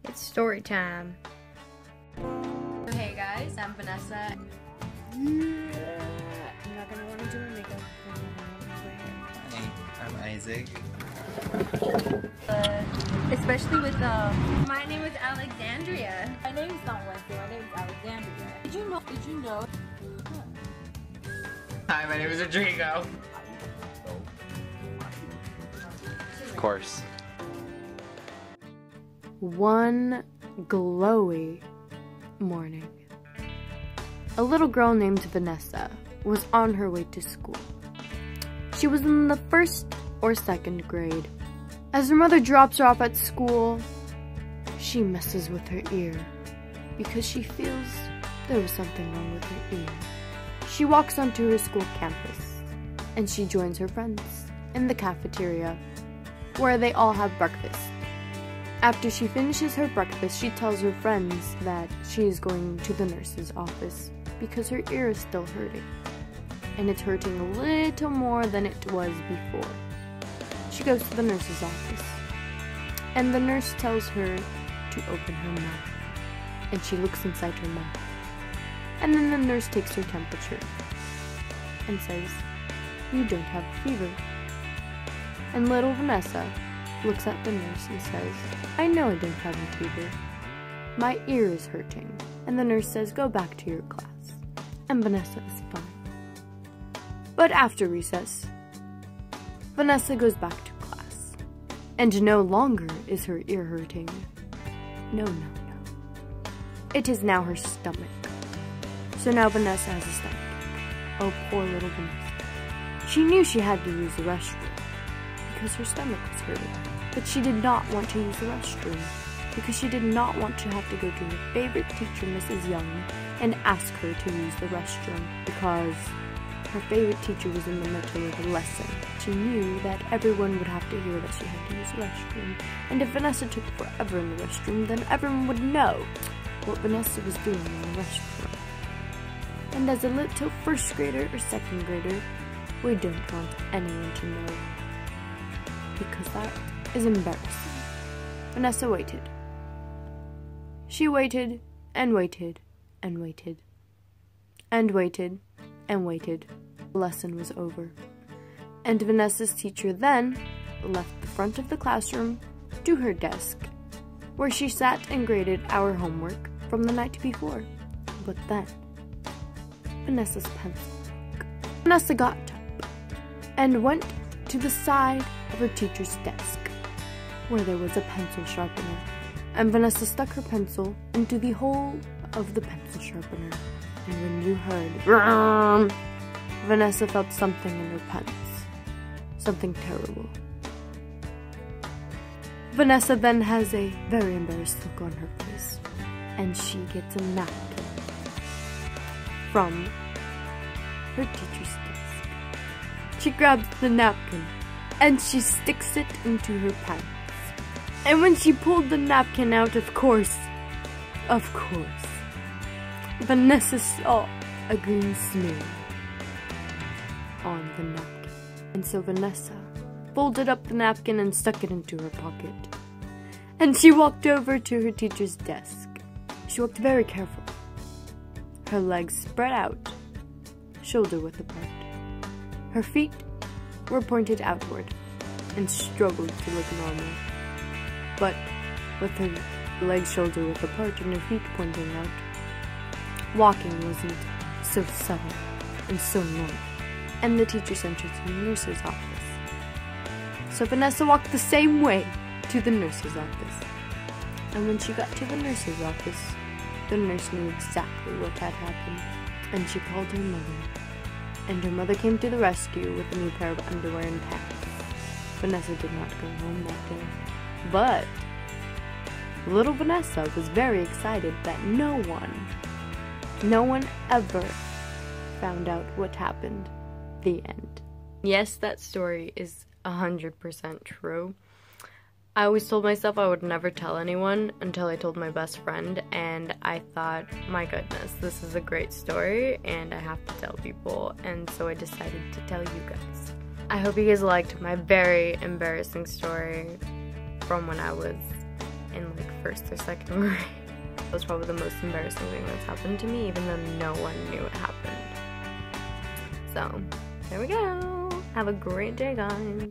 It's story time. Hey guys, I'm Vanessa. I'm not gonna want to do my makeup. Hey, I'm Isaac. Especially with My name is Alexandria. my name's not Wednesday, my name's Alexandria. Did you know? Hi, my name is Rodrigo. Of course. One glowy morning, a little girl named Vanessa was on her way to school. She was in the 1st or 2nd grade. As her mother drops her off at school, she messes with her ear because she feels there was something wrong with her ear. She walks onto her school campus and she joins her friends in the cafeteria where they all have breakfast. After she finishes her breakfast, she tells her friends that she is going to the nurse's office because her ear is still hurting, and it's hurting a little more than it was before. She goes to the nurse's office, and the nurse tells her to open her mouth, and she looks inside her mouth, and then the nurse takes her temperature and says, "You don't have a fever." And little Vanessa looks at the nurse and says, "I know I don't have a fever. My ear is hurting." And the nurse says, "Go back to your class." And Vanessa is fine. But after recess, Vanessa goes back to class. And no longer is her ear hurting. No. It is now her stomach. So now Vanessa has a stomach. Oh, poor little Vanessa. She knew she had to use the restroom because her stomach was hurting. But she did not want to use the restroom because she did not want to have to go to her favorite teacher, Mrs. Young, and ask her to use the restroom because her favorite teacher was in the middle of a lesson. She knew that everyone would have to hear that she had to use the restroom, and if Vanessa took forever in the restroom, then everyone would know what Vanessa was doing in the restroom. And as a little 1st grader or 2nd grader, we don't want anyone to know because that is embarrassing. Vanessa waited. She waited and waited and waited and waited and waited. The lesson was over. And Vanessa's teacher then left the front of the classroom to her desk, where she sat and graded our homework from the night before. But then, Vanessa's pencil broke. Vanessa got up and went to the side of her teacher's desk, where there was a pencil sharpener, and Vanessa stuck her pencil into the hole of the pencil sharpener, and when you heard "Vroom," Vanessa felt something in her pants. Something terrible. Vanessa then has a very embarrassed look on her face, and she gets a napkin from her teacher's desk. She grabs the napkin and she sticks it into her pants. And when she pulled the napkin out, of course, Vanessa saw a green smear on the napkin. And so Vanessa folded up the napkin and stuck it into her pocket. And she walked over to her teacher's desk. She walked very carefully. Her legs spread out, shoulder width apart. Her feet were pointed outward and struggled to look normal. But with her legs shoulder width apart and her feet pointing out, walking wasn't so subtle and so normal. And the teacher sent her to the nurse's office. So Vanessa walked the same way to the nurse's office. And when she got to the nurse's office, the nurse knew exactly what had happened. And she called her mother. And her mother came to the rescue with a new pair of underwear and pants. Vanessa did not go home that day. But little Vanessa was very excited that no one ever found out what happened. The end. Yes, that story is 100% true. I always told myself I would never tell anyone until I told my best friend, and I thought, my goodness, this is a great story and I have to tell people, and so I decided to tell you guys. I hope you guys liked my very embarrassing story from when I was in like 1st or 2nd grade. That was probably the most embarrassing thing that's happened to me, even though no one knew it happened. So, there we go. Have a great day, guys.